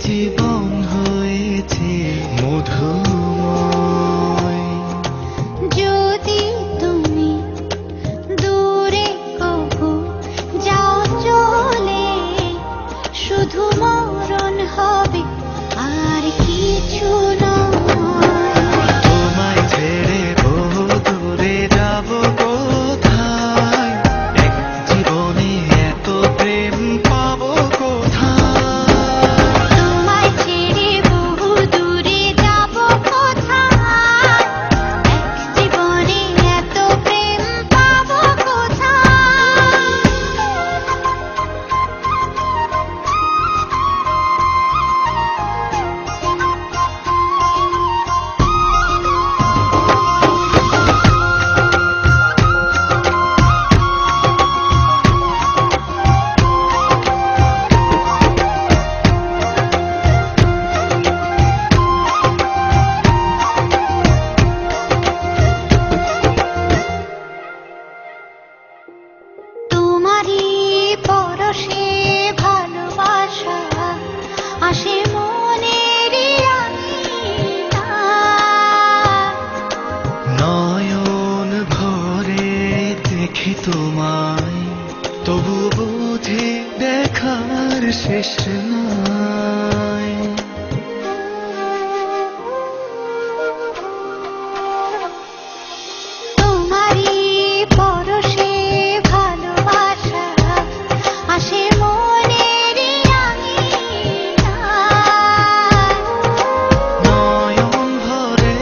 জীবন হয়েছে মধুময়। যদি তুমি দূরে কবু যাও চলে, শুধু মরণ হবে আর কিছু নয়। তোমায় ছেড়ে বহু দূরে যাব কোথায়, এক জীবনে এত প্রেম পাবো কোথায়। তোমায় ছেড়ে বহু দূরে যাব কোথায়, এক জীবনে এত প্রেম পাবো কোথায়। তোমারই পরশে ভালোবাসা আসে মনের আঙিনায়। নয়ন ভরে দেখি তোমায়, তবু বুঝি দেখার শেষ নাই। তোমারই পরশে ভালোবাসা আসে মনের আঙিনায়। নয়ন ভরে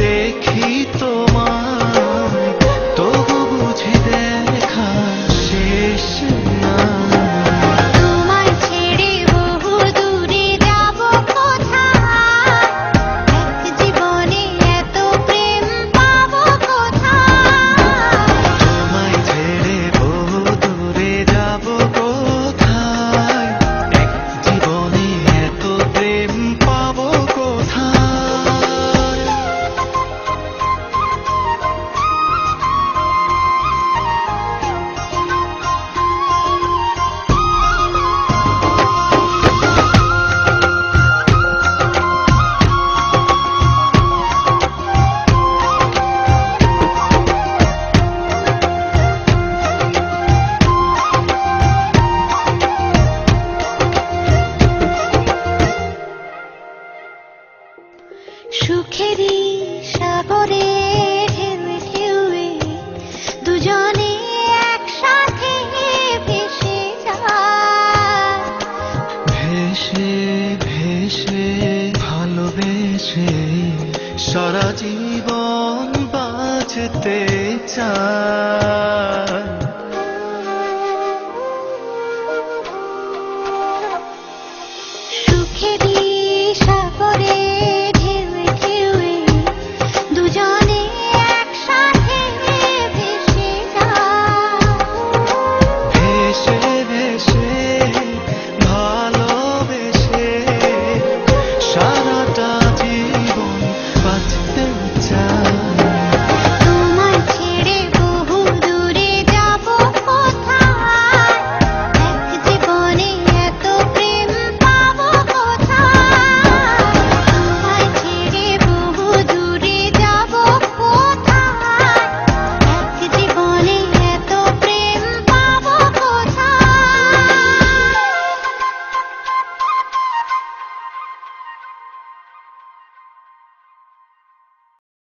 দেখি তোমায়, তবু বুঝি দেখা শেষ নাই। তোমায় ছেড়ে বহু দূরে যাব কোথায়, এক জীবনে এত প্রেম পাবো কোথায়। তোমায় ছেড়ে বহু দূরে যাব কোথায়, এক জীবনে এত প্রেম পাবো কোথায়। সুখেরই সাগরে ঢেউয়ে ঢেউয়ে দুজনে একসাথে ভেসে যায়। ভেসে ভেসে ভালোবেসে সারা জীবন বাঁচতে চায়।